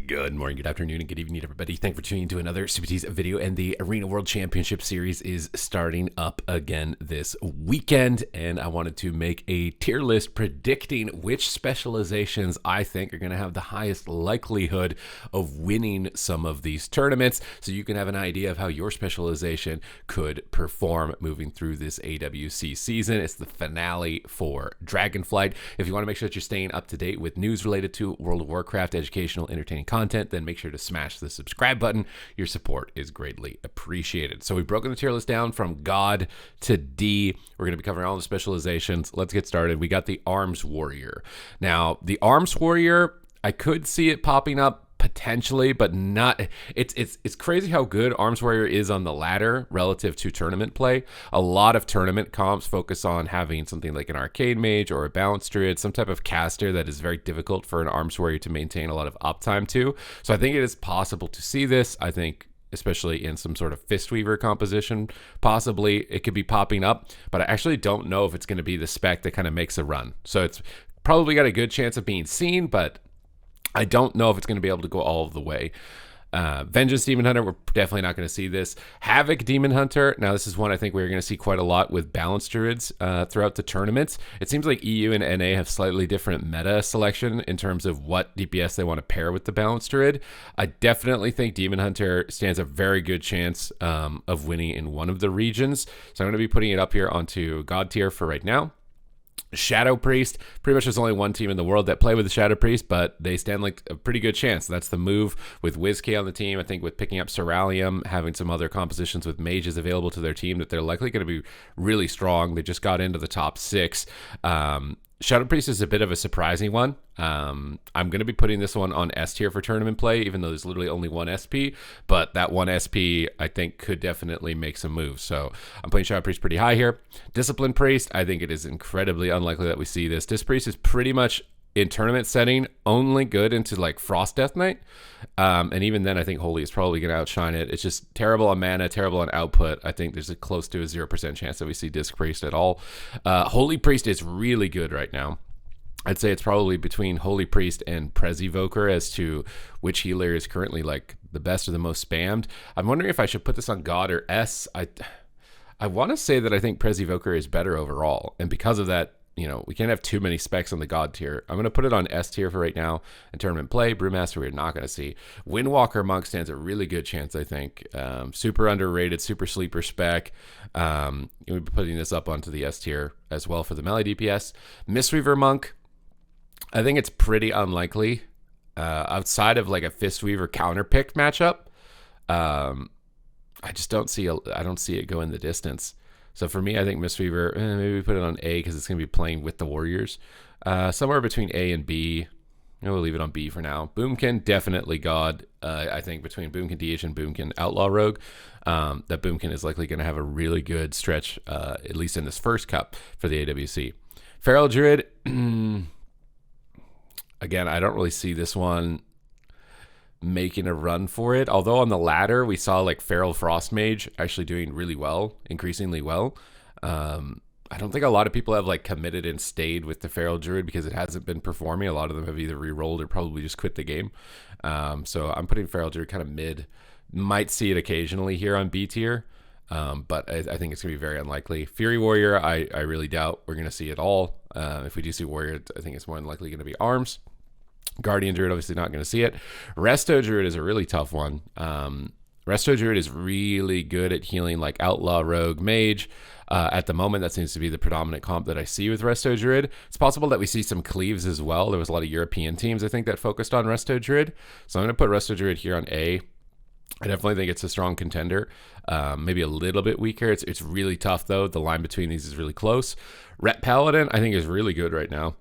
Good morning, good afternoon, and good evening, everybody. Thank you for tuning into another Super T's video, and the Arena World Championship Series is starting up again this weekend, and I wanted to make a tier list predicting which specializations I think are going to have the highest likelihood of winning some of these tournaments, so you can have an idea of how your specialization could perform moving through this AWC season. It's the finale for Dragonflight. If you want to make sure that you're staying up to date with news related to World of Warcraft, educational, entertaining content, then make sure to smash the subscribe button. Your support is greatly appreciated. So we've broken the tier list down from God to D. We're going to be covering all the specializations. Let's get started. We got the Arms Warrior. Now, the Arms Warrior, I could see it popping up potentially, but not. It's crazy how good Arms Warrior is on the ladder relative to tournament play. A lot of tournament comps focus on having something like an Arcade Mage or a Balanced Druid, some type of caster that is very difficult for an Arms Warrior to maintain a lot of uptime to. So I think it is possible to see this. I think especially in some sort of Fistweaver composition, possibly it could be popping up, but I actually don't know if it's going to be the spec that kind of makes a run. So it's probably got a good chance of being seen, but I don't know if it's going to be able to go all of the way. Vengeance Demon Hunter, we're definitely not going to see this. Havoc Demon Hunter, now this is one I think we're going to see quite a lot with Balanced Druids throughout the tournaments. It seems like EU and NA have slightly different meta selection in terms of what DPS they want to pair with the Balanced Druid. I definitely think Demon Hunter stands a very good chance of winning in one of the regions. So I'm going to be putting it up here onto God tier for right now. Shadow Priest, pretty much there's only one team in the world that play with the Shadow Priest, but they stand like a pretty good chance. That's the move with WizK on the team. I think with picking up Ceralium, having some other compositions with mages available to their team, that they're likely going to be really strong. They just got into the top 6. Shadow Priest is a bit of a surprising one. I'm going to be putting this one on S tier for tournament play, even though there's literally only one SP, but that one SP I think could definitely make some moves. So I'm putting Shadow Priest pretty high here. Discipline Priest, I think it is incredibly unlikely that we see this. Disc Priest is pretty much in tournament setting only good into like Frost Death Knight, and even then I think Holy is probably going to outshine it. It's just terrible on mana, terrible on output. I think there's a close to a 0% chance that we see Disc Priest at all. Holy Priest is really good right now. I'd say it's probably between Holy Priest and Prez Evoker as to which healer is currently like the best or the most spammed. I'm wondering if I should put this on God or S. I want to say that I think Prez Evoker is better overall, and because of that, you know, we can't have too many specs on the God tier. I'm going to put it on S tier for right now. In tournament play, Brewmaster, we're not going to see. Windwalker Monk stands a really good chance, I think. Super underrated, super sleeper spec. We'll be putting this up onto the S tier as well for the melee DPS. Mistweaver Monk, I think it's pretty unlikely. Outside of like a Fistweaver counterpick matchup, I just don't see I don't see it going the distance. So for me, I think Mistweaver, maybe we put it on A because it's going to be playing with the Warriors. Somewhere between A and B. We'll leave it on B for now. Boomkin, definitely God. I think between Boomkin DH and Boomkin Outlaw Rogue, that Boomkin is likely going to have a really good stretch, at least in this first cup for the AWC. Feral Druid, again, I don't really see this one making a run for it, although on the ladder we saw like Feral Frost Mage actually doing really well, increasingly well. I don't think a lot of people have like committed and stayed with the Feral Druid because it hasn't been performing. A lot of them have either re-rolled or probably just quit the game. So I'm putting Feral Druid kind of mid. Might see it occasionally here on B tier, but I think it's gonna be very unlikely. Fury Warrior, I really doubt we're gonna see it all. If we do see Warrior, I think it's more than likely gonna be Arms. Guardian Druid, obviously not going to see it. Resto Druid is a really tough one. Resto Druid is really good at healing like Outlaw, Rogue, Mage. At the moment, that seems to be the predominant comp that I see with Resto Druid. It's possible that we see some Cleaves as well. There was a lot of European teams, I think, that focused on Resto Druid. So I'm going to put Resto Druid here on A. I definitely think it's a strong contender. Maybe a little bit weaker. It's really tough, though. The line between these is really close. Ret Paladin, I think, is really good right now.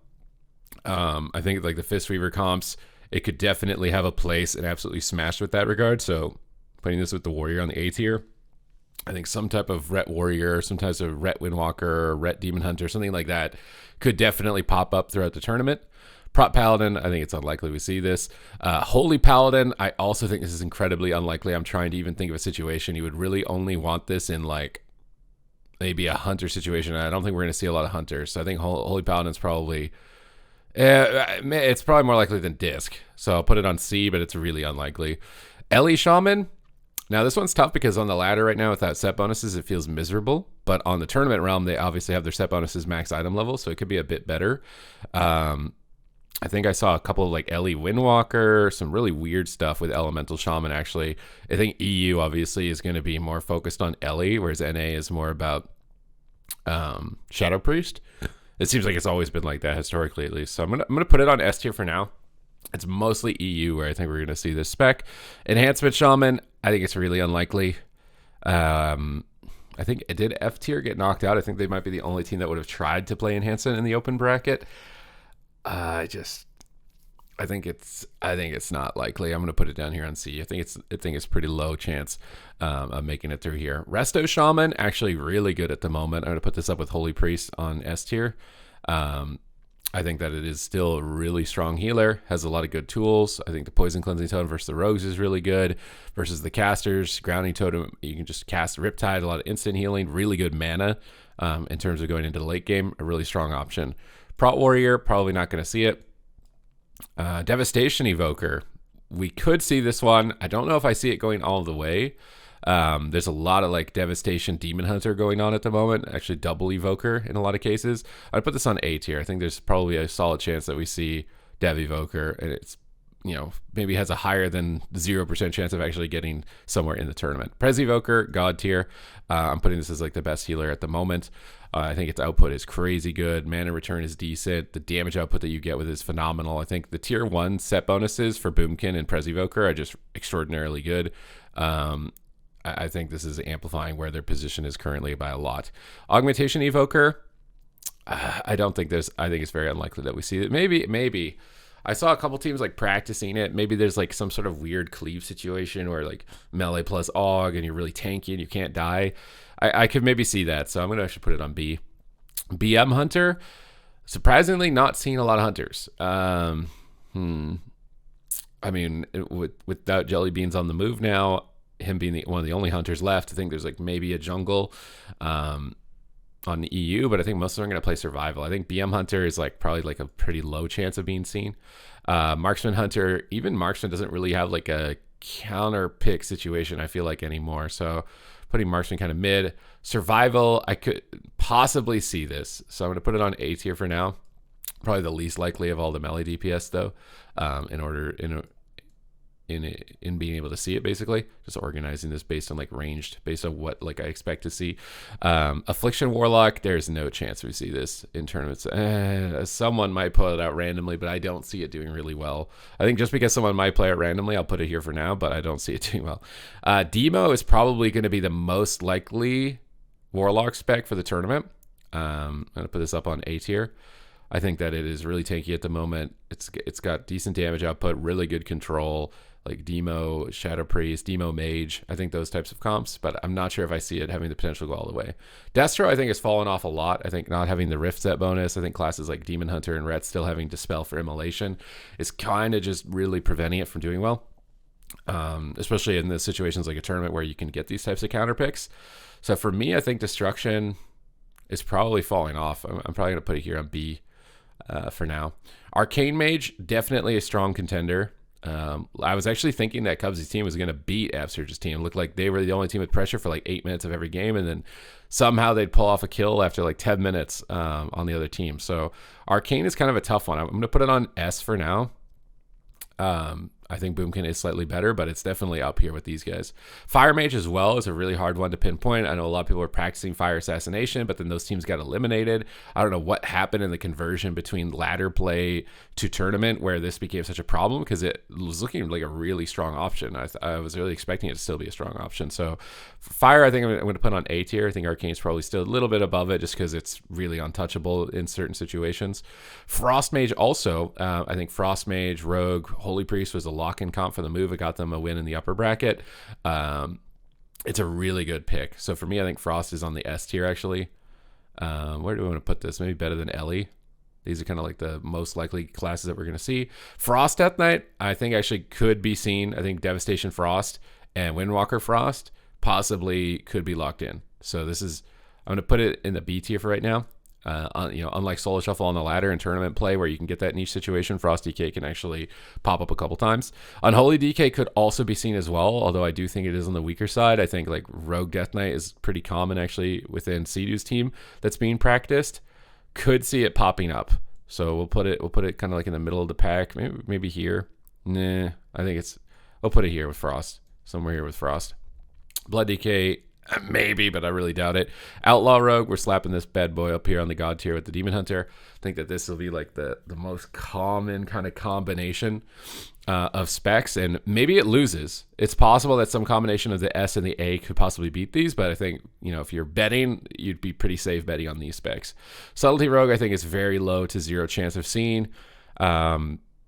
I think like the Fistweaver comps, it could definitely have a place and absolutely smash with that regard. So putting this with the Warrior on the A tier, I think some type of Ret Warrior, some types of Ret Windwalker, Ret Demon Hunter, something like that could definitely pop up throughout the tournament. Prot Paladin, I think it's unlikely we see this. Holy Paladin, I also think this is incredibly unlikely. I'm trying to even think of a situation you would really only want this in like maybe a hunter situation. I don't think we're going to see a lot of hunters. So I think Holy Paladin's probably It's probably more likely than Disc. So I'll put it on C, but it's really unlikely. Ellie Shaman. Now, this one's tough because on the ladder right now without set bonuses, it feels miserable. But on the tournament realm, they obviously have their set bonuses max item level, so it could be a bit better. I think I saw a couple of like Ellie Windwalker, some really weird stuff with Elemental Shaman, actually. I think EU obviously is going to be more focused on Ellie, whereas NA is more about Shadow Priest. It seems like it's always been like that historically, at least. So I'm gonna put it on S tier for now. It's mostly EU where I think we're gonna see this spec. Enhancement Shaman, I think it's really unlikely. I think it did F tier get knocked out. I think they might be the only team that would have tried to play Enhancement in the open bracket. I think it's not likely. I'm gonna put it down here on C. I think it's pretty low chance of making it through here. Resto Shaman, actually really good at the moment. I'm gonna put this up with Holy Priest on S tier. I think that it is still a really strong healer, has a lot of good tools. I think the Poison Cleansing Totem versus the Rogues is really good. Versus the casters, Grounding Totem, you can just cast Riptide, a lot of instant healing, really good mana in terms of going into the late game, a really strong option. Prot Warrior, probably not going to see it. Devastation Evoker, we could see this one. I don't know if I see it going all the way. There's a lot of like Devastation Demon Hunter going on at the moment, actually double Evoker in a lot of cases. I'd put this on A tier. I think there's probably a solid chance that we see Dev Evoker, and it's, you know, maybe has a higher than 0% chance of actually getting somewhere in the tournament. Pres Evoker, God tier. I'm putting this as like the best healer at the moment. I think its output is crazy good. Mana return is decent. The damage output that you get with it is phenomenal. I think the tier 1 set bonuses for Boomkin and Pres Evoker are just extraordinarily good. I think this is amplifying where their position is currently by a lot. Augmentation Evoker, I think it's very unlikely that we see it. Maybe. I saw a couple teams like practicing it. Maybe there's like some sort of weird cleave situation where like melee plus aug and you're really tanky and you can't die. I could maybe see that. So I'm going to actually put it on B. BM Hunter, surprisingly not seeing a lot of hunters. I mean, without Jelly Beans on the move now, him being one of the only hunters left, I think there's like maybe a jungle on the EU, but I think most of them are going to play survival. I think BM Hunter is like probably like a pretty low chance of being seen. Marksman Hunter, even Marksman doesn't really have like a counter pick situation, I feel like, anymore. So putting Marksman kind of mid. Survival, I could possibly see this. So I'm going to put it on A tier for now. Probably the least likely of all the melee DPS though, in being able to see it, basically just organizing this based on like ranged, based on what like I expect to see. Affliction Warlock, there's no chance we see this in tournaments. Someone might pull it out randomly, but I don't see it doing really well. I think just because someone might play it randomly, I'll put it here for now, but I don't see it doing well. Demo is probably going to be the most likely Warlock spec for the tournament. I'm going to put this up on A tier. I think that it is really tanky at the moment. It's got decent damage output, really good control, like Demo, Shadow Priest, Demo Mage. I think those types of comps, but I'm not sure if I see it having the potential to go all the way. Destro, I think, has fallen off a lot. I think not having the Rift set bonus, I think classes like Demon Hunter and Ret still having Dispel for Immolation is kind of just really preventing it from doing well, especially in the situations like a tournament where you can get these types of counter picks. So for me, I think Destruction is probably falling off. I'm probably going to put it here on B for now. Arcane Mage, definitely a strong contender. I was actually thinking that Cubsy's team was going to beat Absurge's team. It looked like they were the only team with pressure for like 8 minutes of every game, and then somehow they'd pull off a kill after like 10 minutes on the other team. So Arcane is kind of a tough one. I'm going to put it on S for now. I think Boomkin is slightly better, but it's definitely up here with these guys. Fire Mage as well is a really hard one to pinpoint. I know a lot of people are practicing Fire Assassination, but then those teams got eliminated. I don't know what happened in the conversion between ladder play to tournament where this became such a problem, because it was looking like a really strong option. I was really expecting it to still be a strong option. So Fire, I think I'm going to put on A tier. I think Arcane's probably still a little bit above it just because it's really untouchable in certain situations. Frost Mage also, I think Frost Mage, Rogue, Holy Priest was a lock-in comp for the move. It got them a win in the upper bracket. It's a really good pick. So for me, I think Frost is on the S tier, actually. Where do we want to put this? Maybe better than Ellie. These are kind of like the most likely classes that we're going to see. Frost Death Knight, I think actually could be seen. I think Devastation Frost and Windwalker Frost possibly could be locked in. So this is, I'm going to put it in the B tier for right now. Unlike solo shuffle on the ladder and tournament play where you can get that niche situation, Frost DK can actually pop up a couple times. Unholy DK could also be seen as well, although I do think it is on the weaker side. I think like Rogue Death Knight is pretty common actually within Sea-Doo's team that's being practiced. Could see it popping up. So we'll put it kind of like in the middle of the pack, maybe here. Nah, I think we'll put it here with Frost, somewhere here with Frost. Blood DK, maybe, but I really doubt it. Outlaw Rogue, we're slapping this bad boy up here on the God tier with the Demon Hunter. I think that this will be like the most common kind of combination of specs, and maybe it loses. It's possible that some combination of the S and the A could possibly beat these, but I think, if you're betting, you'd be pretty safe betting on these specs. Subtlety Rogue, I think, is very low to zero chance of seeing.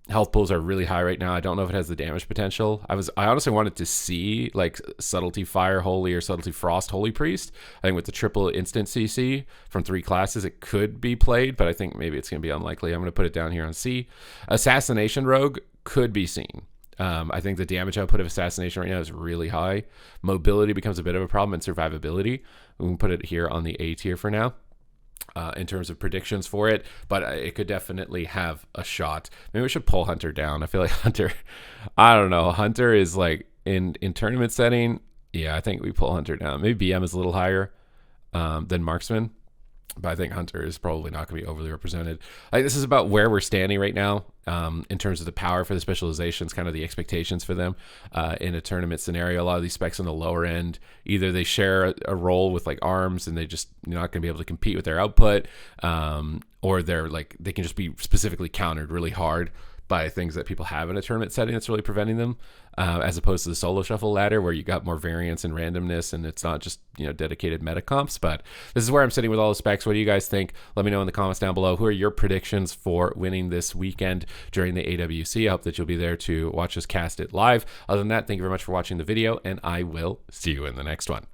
Health pools are really high right now. I don't know if it has the damage potential. I honestly wanted to see like Subtlety Fire Holy or Subtlety Frost Holy Priest. I think with the triple instant CC from 3 classes, it could be played, but I think maybe it's going to be unlikely. I'm going to put it down here on C. Assassination Rogue could be seen. I think the damage output of Assassination right now is really high. Mobility becomes a bit of a problem, and survivability. We can put it here on the A tier for now. In terms of predictions for it, but it could definitely have a shot. Maybe we should pull Hunter down. I feel like Hunter, I don't know. Hunter is like in tournament setting. Yeah, I think we pull Hunter down. Maybe BM is a little higher than Marksman, but I think Hunter is probably not going to be overly represented. This is about where we're standing right now in terms of the power for the specializations, kind of the expectations for them in a tournament scenario. A lot of these specs on the lower end, either they share a role with like arms and they just not going to be able to compete with their output, or they can just be specifically countered really hard by things that people have in a tournament setting that's really preventing them, as opposed to the solo shuffle ladder where you got more variance and randomness and it's not just dedicated meta comps. But this is where I'm sitting with all the specs. What do you guys think? Let me know in the comments down below. Who are your predictions for winning this weekend during the AWC? I hope that you'll be there to watch us cast it live. Other than that, thank you very much for watching the video, and I will see you in the next one.